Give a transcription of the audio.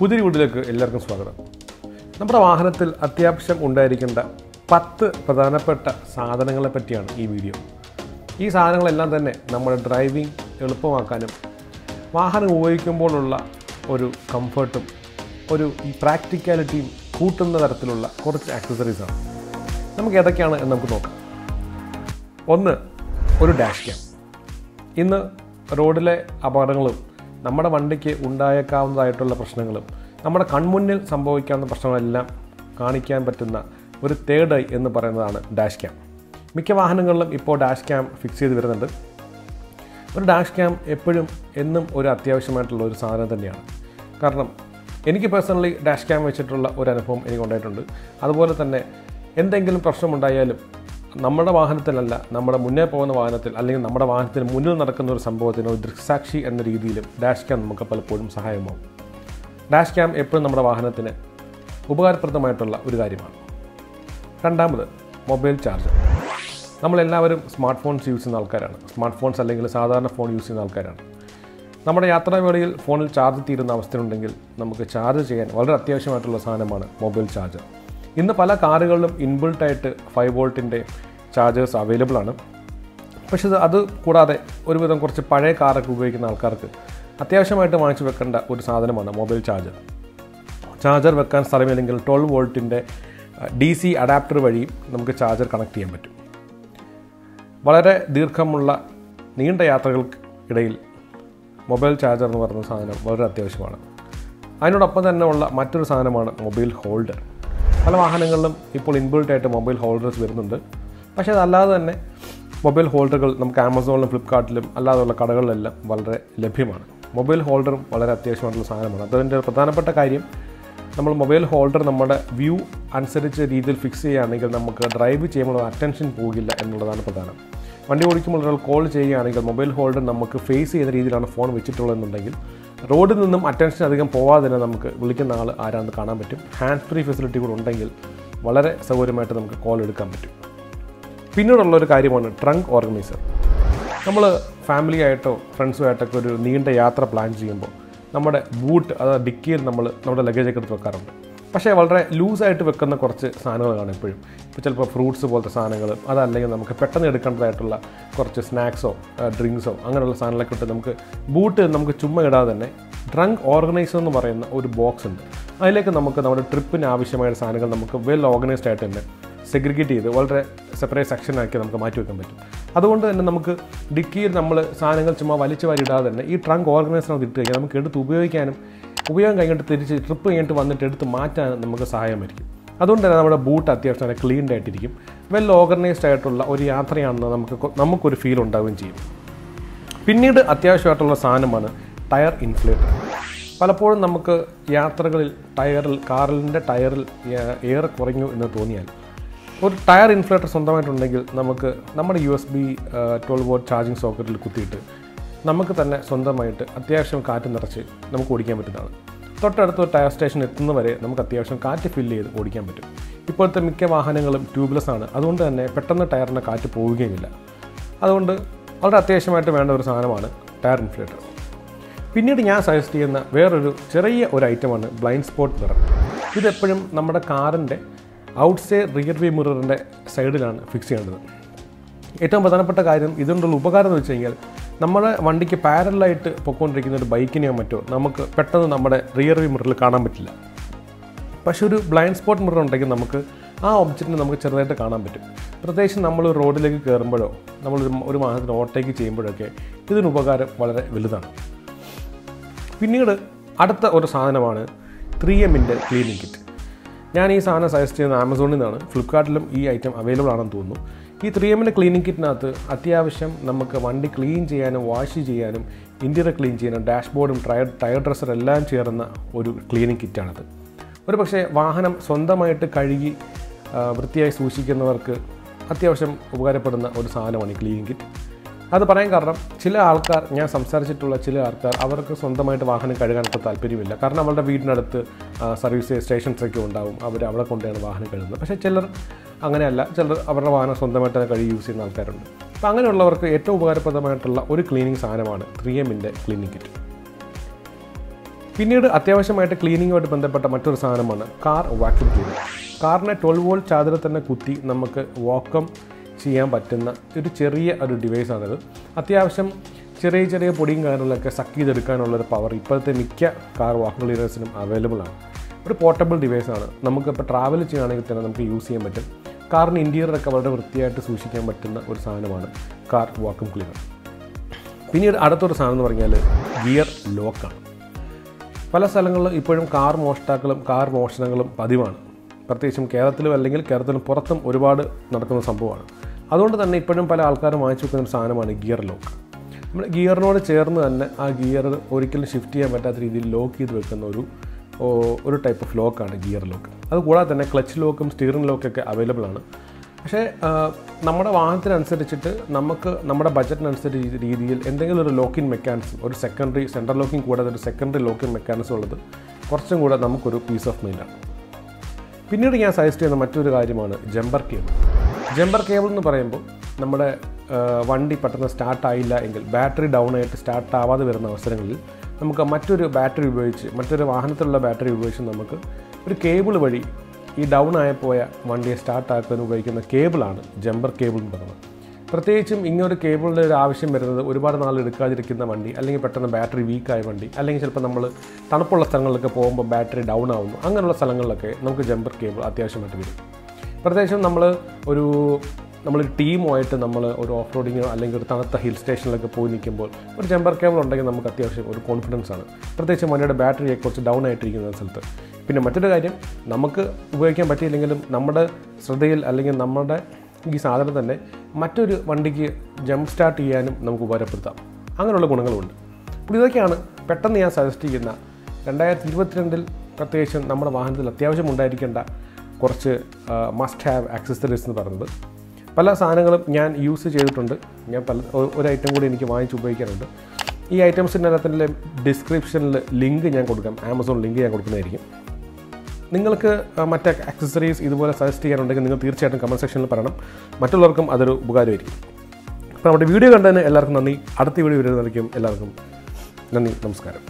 പുതിയ വീഡിയോയിലേക്ക് എല്ലാവർക്കും സ്വാഗതം. നമ്മുടെ വാഹനത്തിൽ അത്യാവശ്യം ഉണ്ടായിരിക്കേണ്ട 10 പ്രധാനപ്പെട്ട സാധനങ്ങളെ പറ്റിയാണ് ഈ വീഡിയോ. ഈ സാധനങ്ങളെല്ലാം തന്നെ നമ്മുടെ ഡ്രൈവിംഗ് എളുപ്പമാക്കാനും വാഹനം ഉപയോഗിക്കുമ്പോഴുള്ള ഒരു കംഫർട്ടും ഒരു പ്രാക്ടിക്കാലിറ്റിയും കൂട്ടുന്ന തരത്തിലുള്ള കുറച്ച് ആക്സസറീസാണ്. നമുക്ക് ഏതൊക്കെയാണ് എന്ന് നമുക്ക് നോക്കാം. ഒന്ന്, ഒരു ഡാഷ് ക്യാം. ഇന്ന് റോഡിലെ അപകടങ്ങളും നമ്മുടെ വണ്ടിക്ക് ഉണ്ടായേക്കാവുന്നതായിട്ടുള്ള പ്രശ്നങ്ങളും നമ്മുടെ കൺമുന്നിൽ സംഭവിക്കാവുന്ന പ്രശ്നങ്ങളെല്ലാം കാണിക്കാൻ പറ്റുന്ന ഒരു തേർഡ് ഐ എന്ന് പറയുന്നതാണ് ഡാഷ് ക്യാം. മിക്ക വാഹനങ്ങളിലും ഇപ്പോൾ ഡാഷ് ക്യാം ഫിക്സ് ചെയ്ത് വരുന്നുണ്ട്. ഒരു ഡാഷ് ക്യാം എപ്പോഴും എന്നും ഒരു അത്യാവശ്യമായിട്ടുള്ള ഒരു സാധനം തന്നെയാണ്. കാരണം എനിക്ക് പേഴ്സണലി ഡാഷ് ക്യാം വെച്ചിട്ടുള്ള ഒരു അനുഭവം എനിക്ക് ഉണ്ടായിട്ടുണ്ട്. അതുപോലെ തന്നെ എന്തെങ്കിലും പ്രശ്നമുണ്ടായാലും നമ്മുടെ വാഹനത്തിലല്ല, നമ്മുടെ മുന്നേ പോകുന്ന വാഹനത്തിൽ അല്ലെങ്കിൽ നമ്മുടെ വാഹനത്തിന് മുന്നിൽ നടക്കുന്ന ഒരു സംഭവത്തിന് ഒരു ദൃക്സാക്ഷി എന്ന രീതിയിലും ഡാഷ് ക്യാം നമുക്ക് പലപ്പോഴും സഹായമാകും. ഡാഷ് ക്യാം എപ്പോഴും നമ്മുടെ വാഹനത്തിന് ഉപകാരപ്രദമായിട്ടുള്ള ഒരു കാര്യമാണ്. രണ്ടാമത്, മൊബൈൽ ചാർജർ. നമ്മളെല്ലാവരും സ്മാർട്ട് ഫോൺസ് യൂസ് ചെയ്യുന്ന ആൾക്കാരാണ്. സ്മാർട്ട് ഫോൺസ് അല്ലെങ്കിൽ സാധാരണ ഫോൺ യൂസ് ചെയ്യുന്ന ആൾക്കാരാണ്. നമ്മുടെ യാത്രാവേളയിൽ ഫോണിൽ ചാർജ് തീരുന്ന അവസ്ഥയുണ്ടെങ്കിൽ നമുക്ക് ചാർജ് ചെയ്യാൻ വളരെ അത്യാവശ്യമായിട്ടുള്ള സാധനമാണ് മൊബൈൽ ചാർജർ. ഇന്ന് പല കാറുകളിലും ഇൻബിൾട്ടായിട്ട് 5 വോൾട്ടിൻ്റെ ചാർജേഴ്സ് അവൈലബിൾ ആണ്. പക്ഷേ അത് കൂടാതെ ഒരുവിധം കുറച്ച് പഴയ കാറൊക്കെ ഉപയോഗിക്കുന്ന ആൾക്കാർക്ക് അത്യാവശ്യമായിട്ട് വാങ്ങിച്ചു വെക്കേണ്ട ഒരു സാധനമാണ് മൊബൈൽ ചാർജർ. ചാർജർ വെക്കാൻ സ്ഥലമില്ലെങ്കിൽ 12 വോൾട്ടിൻ്റെ DC അഡാപ്റ്റർ വഴി നമുക്ക് ചാർജർ കണക്ട് ചെയ്യാൻ പറ്റും. വളരെ ദീർഘമുള്ള നീണ്ട യാത്രകൾക്കിടയിൽ മൊബൈൽ ചാർജർ എന്ന് പറയുന്ന സാധനം വളരെ അത്യാവശ്യമാണ്. അതിനോടൊപ്പം തന്നെ ഉള്ള മറ്റൊരു സാധനമാണ് മൊബൈൽ ഹോൾഡർ. പല വാഹനങ്ങളിലും ഇപ്പോൾ ഇൻബിൾട്ടായിട്ട് മൊബൈൽ ഹോൾഡേഴ്സ് വരുന്നുണ്ട്. പക്ഷേ അതല്ലാതെ തന്നെ മൊബൈൽ ഹോൾഡറുകൾ നമുക്ക് ആമസോണിലും ഫ്ലിപ്കാർട്ടിലും അല്ലാതെയുള്ള കടകളിലെല്ലാം വളരെ ലഭ്യമാണ്. മൊബൈൽ ഹോൾഡറും വളരെ അത്യാവശ്യമായിട്ടുള്ള സാധനമാണ്. അതിൻ്റെ പ്രധാനപ്പെട്ട കാര്യം, നമ്മൾ മൊബൈൽ ഹോൾഡർ നമ്മുടെ വ്യൂ അനുസരിച്ച് രീതിയിൽ ഫിക്സ് ചെയ്യുകയാണെങ്കിൽ നമുക്ക് ഡ്രൈവ് ചെയ്യുമ്പോൾ അറ്റൻഷൻ പോകില്ല എന്നുള്ളതാണ് പ്രധാനം. വണ്ടി ഓടിക്കുമ്പോൾ ഒരാൾ കോൾ ചെയ്യുകയാണെങ്കിൽ മൊബൈൽ ഹോൾഡർ നമുക്ക് ഫേസ് ചെയ്യുന്ന രീതിയിലാണ് ഫോൺ വെച്ചിട്ടുള്ളതെന്നുണ്ടെങ്കിൽ റോഡിൽ നിന്നും അറ്റൻഷൻ അധികം പോവാതെ തന്നെ നമുക്ക് വിളിക്കുന്ന ആൾ ആരാണെന്ന് കാണാൻ പറ്റും. ഹാൻഡ് ഫ്രീ ഫെസിലിറ്റി കൂടെ ഉണ്ടെങ്കിൽ വളരെ സൗകര്യമായിട്ട് നമുക്ക് കോൾ എടുക്കാൻ പറ്റും. പിന്നീടുള്ളൊരു കാര്യമാണ് ട്രങ്ക് ഓർഗനൈസർ. നമ്മൾ ഫാമിലി ആയിട്ടോ ഫ്രണ്ട്സുമായിട്ടൊക്കെ ഒരു നീണ്ട യാത്ര പ്ലാൻ ചെയ്യുമ്പോൾ നമ്മുടെ ബൂട്ട് അതായത് ഡിക്കിയിൽ നമ്മുടെ ലഗേജൊക്കെ എടുത്ത് വെക്കാറുണ്ട്. പക്ഷേ വളരെ ലൂസായിട്ട് വെക്കുന്ന കുറച്ച് സാധനങ്ങളാണ് എപ്പോഴും. ഇപ്പോൾ ചിലപ്പോൾ ഫ്രൂട്ട്സ് പോലത്തെ സാധനങ്ങൾ, അതല്ലെങ്കിൽ നമുക്ക് പെട്ടെന്ന് എടുക്കേണ്ടതായിട്ടുള്ള കുറച്ച് സ്നാക്സോ ഡ്രിങ്ക്സോ അങ്ങനെയുള്ള സാധനങ്ങളൊക്കെ ഇട്ട് നമുക്ക് ബൂട്ട് നമുക്ക് ചുമ്മാ ഇടാതെ തന്നെ ട്രങ്ക് ഓർഗനൈസർ എന്ന് പറയുന്ന ഒരു ബോക്സ് ഉണ്ട്. അതിലേക്ക് നമുക്ക് നമ്മുടെ ട്രിപ്പിന് ആവശ്യമായ സാധനങ്ങൾ നമുക്ക് വെൽ ഓർഗനൈസ്ഡ് ആയിട്ട് തന്നെ സെഗ്രിഗേറ്റ് ചെയ്ത് വളരെ സെപ്പറേറ്റ് സെക്ഷനാക്കി നമുക്ക് മാറ്റി വെക്കാൻ പറ്റും. അതുകൊണ്ട് തന്നെ നമുക്ക് ഡിക്കിയിൽ നമ്മൾ സാധനങ്ങൾ ചുമ്മാ വലിച്ചു വാരി ഇടാതെ തന്നെ ഈ ട്രങ്ക് ഓർഗനൈസറിനകത്ത് ഇട്ട് കഴിഞ്ഞാൽ നമുക്ക് എടുത്ത് ഉപയോഗം കഴിഞ്ഞിട്ട് തിരിച്ച് ട്രിപ്പ് കഴിഞ്ഞിട്ട് വന്നിട്ട് എടുത്ത് മാറ്റാൻ നമുക്ക് സഹായമായിരിക്കും. അതുകൊണ്ട് തന്നെ നമ്മുടെ ബൂട്ട് അത്യാവശ്യം നല്ല ക്ലീൻഡ് ആയിട്ടിരിക്കും. വെൽ ഓർഗനൈസ്ഡ് ആയിട്ടുള്ള ഒരു യാത്രയാണെന്ന് നമുക്കൊരു ഫീൽ ഉണ്ടാവുകയും ചെയ്യും. പിന്നീട് അത്യാവശ്യമായിട്ടുള്ള സാധനമാണ് ടയർ ഇൻഫ്ലേറ്റർ. പലപ്പോഴും നമുക്ക് യാത്രകളിൽ കാറിൻ്റെ ടയറിൽ എയർ കുറഞ്ഞു എന്ന് തോന്നിയാൽ ഒരു ടയർ ഇൻഫ്ലേറ്റർ സ്വന്തമായിട്ടുണ്ടെങ്കിൽ നമുക്ക് നമ്മുടെ USB 12 വോൾട്ട് ചാർജിങ് സോക്കറ്റിൽ കുത്തിയിട്ട് നമുക്ക് തന്നെ സ്വന്തമായിട്ട് അത്യാവശ്യം കാറ്റ് നിറച്ച് നമുക്ക് ഓടിക്കാൻ പറ്റുന്നതാണ്. തൊട്ടടുത്ത് ടയർ സ്റ്റേഷൻ എത്തുന്നവരെ നമുക്ക് അത്യാവശ്യം കാറ്റ് ഫില്ല് ചെയ്ത് ഓടിക്കാൻ പറ്റും. ഇപ്പോഴത്തെ മിക്ക വാഹനങ്ങളും ട്യൂബ്ലെസ് ആണ്. അതുകൊണ്ട് തന്നെ പെട്ടെന്ന് ടയറിന് കാറ്റ് പോവുകയുമില്ല. അതുകൊണ്ട് വളരെ അത്യാവശ്യമായിട്ട് വേണ്ട ഒരു സാധനമാണ് ടയർ ഇൻഫ്ലേറ്റർ. പിന്നീട് ഞാൻ സജസ്റ്റ് ചെയ്യുന്ന വേറൊരു ചെറിയ ഒരു ഐറ്റമാണ് ബ്ലൈൻഡ് സ്പോട്ട് മിറർ. ഇതെപ്പോഴും നമ്മുടെ കാറിൻ്റെ ഔട്ട്സൈഡ് റിയർ വ്യൂ മിററിൻ്റെ സൈഡിലാണ് ഫിക്സ് ചെയ്യേണ്ടത്. ഏറ്റവും പ്രധാനപ്പെട്ട കാര്യം ഇതുകൊണ്ടുള്ള ഉപകാരം എന്ന് വെച്ച് കഴിഞ്ഞാൽ നമ്മുടെ വണ്ടിക്ക് പാരലായിട്ട് പൊയ്ക്കൊണ്ടിരിക്കുന്ന ഒരു ബൈക്കിനെയോ മറ്റോ നമുക്ക് പെട്ടെന്ന് നമ്മുടെ റിയർ വ്യൂ മിററിൽ കാണാൻ പറ്റില്ല. പക്ഷേ ഒരു ബ്ലൈൻഡ് സ്പോട്ട് മിറർ ഉണ്ടെങ്കിൽ നമുക്ക് ആ ഒബ്ജക്റ്റിനെ നമുക്ക് ചെറുതായിട്ട് കാണാൻ പറ്റും. പ്രത്യേകിച്ച് നമ്മൾ റോഡിലേക്ക് കയറുമ്പോഴോ നമ്മൾ ഒരു വാഹനത്തിന് ഓവർടേക്ക് ചെയ്യുമ്പോഴൊക്കെ ഇതിന് ഉപകാരം വളരെ വലുതാണ്. പിന്നീട് അടുത്ത ഒരു സാധനമാണ് 3Mൻ്റെ ക്ലീനിങ് കിറ്റ്. ഞാൻ ഈ സാധനം സജസ്റ്റ് ചെയ്യുന്ന ആമസോണിൽ നിന്നാണ്. ഫ്ലിപ്കാർട്ടിലും ഈ ഐറ്റം അവൈലബിൾ ആണെന്ന് തോന്നുന്നു. ഈ 3Mൻ്റെ ക്ലീനിങ് കിറ്റിനകത്ത് അത്യാവശ്യം നമുക്ക് വണ്ടി ക്ലീൻ ചെയ്യാനും വാഷ് ചെയ്യാനും ഇൻറ്റീരിയർ ക്ലീൻ ചെയ്യാനും ഡാഷ്ബോർഡും ടയർ ഡ്രസ്സർ എല്ലാം ചേർന്ന ഒരു ക്ലീനിങ് കിറ്റാണത്. ഒരു പക്ഷേ വാഹനം സ്വന്തമായിട്ട് കഴുകി വൃത്തിയായി സൂക്ഷിക്കുന്നവർക്ക് അത്യാവശ്യം ഉപകാരപ്പെടുന്ന ഒരു സാധനമാണ് ഈ ക്ലീനിങ് കിറ്റ്. അത് പറയാൻ കാരണം ഞാൻ സംസാരിച്ചിട്ടുള്ള ചില ആൾക്കാർ അവർക്ക് സ്വന്തമായിട്ട് വാഹനം കഴുകാനൊക്കെ താല്പര്യമില്ല. കാരണം അവരുടെ വീടിനടുത്ത് സർവീസ് സ്റ്റേഷൻസൊക്കെ ഉണ്ടാവും, അവർ അവിടെ കൊണ്ടാണ് വാഹനം കഴുകുന്നത്. പക്ഷേ ചിലർ അങ്ങനെയല്ല, ചിലർ അവരുടെ വാഹനം സ്വന്തമായിട്ട് തന്നെ കഴുകി യൂസ് ചെയ്യുന്ന ആൾക്കാരുണ്ട്. അപ്പോൾ അങ്ങനെയുള്ളവർക്ക് ഏറ്റവും ഉപകാരപ്രദമായിട്ടുള്ള ഒരു ക്ലീനിങ് സാധനമാണ് 3Mൻ്റെ ക്ലീനിങ് കിറ്റ്. പിന്നീട് അത്യാവശ്യമായിട്ട് ക്ലീനിങ്ങുമായിട്ട് ബന്ധപ്പെട്ട മറ്റൊരു സാധനമാണ് കാർ വാക്യൂം ക്ലീനർ. കാറിനെ 12 വോൾട്ട് ചാർജറിൽ തന്നെ കുത്തി നമുക്ക് വാക്വം ചെയ്യാൻ പറ്റുന്ന ഒരു ചെറിയ ഡിവൈസാണിത്. അത്യാവശ്യം ചെറിയ പൊടിയും കാര്യങ്ങളൊക്കെ സക്ക് ചെയ്തെടുക്കാനുള്ളൊരു പവർ ഇപ്പോഴത്തെ മിക്ക കാർ വാക്വം ക്ലീനേഴ്സിനും അവൈലബിൾ ആണ്. ഒരു പോർട്ടബിൾ ഡിവൈസാണ്. നമുക്കിപ്പോൾ ട്രാവൽ ചെയ്യുകയാണെങ്കിൽ തന്നെ നമുക്ക് യൂസ് ചെയ്യാൻ പറ്റും. കാറിന് ഇൻറ്റീരിയറൊക്കെ വളരെ വൃത്തിയായിട്ട് സൂക്ഷിക്കാൻ പറ്റുന്ന ഒരു സാധനമാണ് കാർ വാക്വം ക്ലീനർ. പിന്നീട് അടുത്തൊരു സാധനം എന്ന് പറഞ്ഞാൽ ഗിയർ ലോക്കാണ്. പല സ്ഥലങ്ങളിലും ഇപ്പോഴും കാർ മോഷ്ടാക്കളും കാർ മോഷണങ്ങളും പതിവാണ്. പ്രത്യേകിച്ചും കേരളത്തിലും അല്ലെങ്കിൽ കേരളത്തിലും പുറത്തും ഒരുപാട് നടക്കുന്ന സംഭവമാണ്. അതുകൊണ്ട് തന്നെ ഇപ്പോഴും പല ആൾക്കാരും വാങ്ങിച്ചു വെക്കുന്ന ഒരു സാധനമാണ് ഗിയർ ലോക്ക്. നമ്മൾ ഗിയറിനോട് ചേർന്ന് തന്നെ ആ ഗിയർ ഒരിക്കലും ഷിഫ്റ്റ് ചെയ്യാൻ പറ്റാത്ത രീതിയിൽ ലോക്ക് ചെയ്ത് വെക്കുന്ന ഒരു ടൈപ്പ് ഓഫ് ലോക്കാണ് ഗിയർ ലോക്ക്. അതുകൂടാതെ തന്നെ ക്ലച്ച് ലോക്കും സ്റ്റിയറിംഗ് ലോക്കൊക്കെ അവൈലബിൾ ആണ്. പക്ഷേ നമ്മുടെ വാഹനത്തിനനുസരിച്ചിട്ട് നമുക്ക് നമ്മുടെ ബഡ്ജറ്റിനനുസരിച്ച് രീതിയിൽ എന്തെങ്കിലും ഒരു ലോക്കിംഗ് മെക്കാനിസം, ഒരു സെൻട്രൽ ലോക്കിംഗ് കൂടാതെ ഒരു സെക്കൻഡറി ലോക്കിംഗ് മെക്കാനിസം ഉള്ളത് കുറച്ചും കൂടെ നമുക്കൊരു പീസ് ഓഫ് മൈൻഡാണ്. പിന്നീട് ഞാൻ സജസ്റ്റ് ചെയ്യുന്ന മറ്റൊരു കാര്യമാണ് ജമ്പർ കേബിൾ. ജമ്പർ കേബിൾ എന്ന് പറയുമ്പോൾ നമ്മുടെ വണ്ടി പെട്ടെന്ന് സ്റ്റാർട്ടായില്ല എങ്കിൽ, ബാറ്ററി ഡൗൺ ആയിട്ട് സ്റ്റാർട്ട് ആവാതെ വരുന്ന അവസരങ്ങളിൽ നമുക്ക് മറ്റൊരു വാഹനത്തിലുള്ള ബാറ്ററി ഉപയോഗിച്ച് നമുക്ക് ഒരു കേബിൾ വഴി ഈ ഡൗൺ ആയിപ്പോയ വണ്ടിയെ സ്റ്റാർട്ടാക്കാൻ ഉപയോഗിക്കുന്ന കേബിളാണ് ജമ്പർ കേബിൾ എന്ന് പറയുന്നത്. പ്രത്യേകിച്ചും ഇങ്ങനൊരു കേബിളിൻ്റെ ഒരു ആവശ്യം വരുന്നത് ഒരുപാട് നാൾ എടുക്കാതിരിക്കുന്ന വണ്ടി, അല്ലെങ്കിൽ പെട്ടെന്ന് ബാറ്ററി വീക്കായ വണ്ടി, അല്ലെങ്കിൽ ചിലപ്പോൾ നമ്മൾ തണുപ്പുള്ള സ്ഥലങ്ങളിലൊക്കെ പോകുമ്പോൾ ബാറ്ററി ഡൗൺ ആവുന്നു, അങ്ങനെയുള്ള സ്ഥലങ്ങളിലൊക്കെ നമുക്ക് ജമ്പർ കേബിൾ അത്യാവശ്യമായിട്ട് വരും. പ്രത്യേകിച്ചും നമ്മൾ ടീമുമായിട്ട് നമ്മൾ ഒരു ഓഫ് റോഡിങ്ങോ അല്ലെങ്കിൽ ഒരു തണുത്ത ഹിൽ സ്റ്റേഷനിലൊക്കെ പോയി നിൽക്കുമ്പോൾ ഒരു ജമ്പർ കേബിൾ ഉണ്ടെങ്കിൽ നമുക്ക് അത്യാവശ്യം ഒരു കോൺഫിഡൻസ് ആണ്, പ്രത്യേകിച്ചും വണ്ടിയുടെ ബാറ്ററിയെ കുറച്ച് ഡൗൺ ആയിട്ടിരിക്കുന്ന സ്ഥലത്ത്. പിന്നെ മറ്റൊരു കാര്യം, നമുക്ക് ഉപയോഗിക്കാൻ പറ്റിയില്ലെങ്കിലും നമ്മുടെ ശ്രദ്ധയിൽ അല്ലെങ്കിൽ നമ്മുടെ ഈ സാധനം തന്നെ മറ്റൊരു വണ്ടിക്ക് ജമ്പ് സ്റ്റാർട്ട് ചെയ്യാനും നമുക്ക് ഉപകാരപ്പെടുത്താം. അങ്ങനെയുള്ള ഗുണങ്ങളുമുണ്ട്. അപ്പോൾ ഇതൊക്കെയാണ് പെട്ടെന്ന് ഞാൻ സജസ്റ്റ് ചെയ്യുന്ന 2022 പ്രത്യേകിച്ചും നമ്മുടെ വാഹനത്തിൽ അത്യാവശ്യം ഉണ്ടായിരിക്കേണ്ട കുറച്ച് മസ്റ്റ് ഹാവ് ആക്സസറീസ് എന്ന് പറയുന്നത്. പല സാധനങ്ങളും ഞാൻ യൂസ് ചെയ്തിട്ടുണ്ട്. ഒരു ഐറ്റം കൂടി എനിക്ക് വാങ്ങിച്ച് ഉപയോഗിക്കാറുണ്ട്. ഈ ഐറ്റംസിൻ്റെ അകത്തിൻ്റെ ഡിസ്ക്രിപ്ഷനിൽ ലിങ്ക് ഞാൻ കൊടുക്കാം, ആമസോൺ ലിങ്ക് ഞാൻ കൊടുക്കുന്നതായിരിക്കും. നിങ്ങൾക്ക് മറ്റ് ആക്സസറീസ് ഇതുപോലെ സജസ്റ്റ് ചെയ്യാനുണ്ടെങ്കിൽ നിങ്ങൾ തീർച്ചയായിട്ടും കമൻറ്റ് സെക്ഷനിൽ പറയണം. മറ്റുള്ളവർക്കും അതൊരു ഉപകാരമായിരിക്കും. അപ്പോൾ നമ്മുടെ വീഡിയോ കണ്ടതിന് എല്ലാവർക്കും നന്ദി. അടുത്ത വീഡിയോ വരുന്നതായിരിക്കും. എല്ലാവർക്കും നന്ദി, നമസ്കാരം.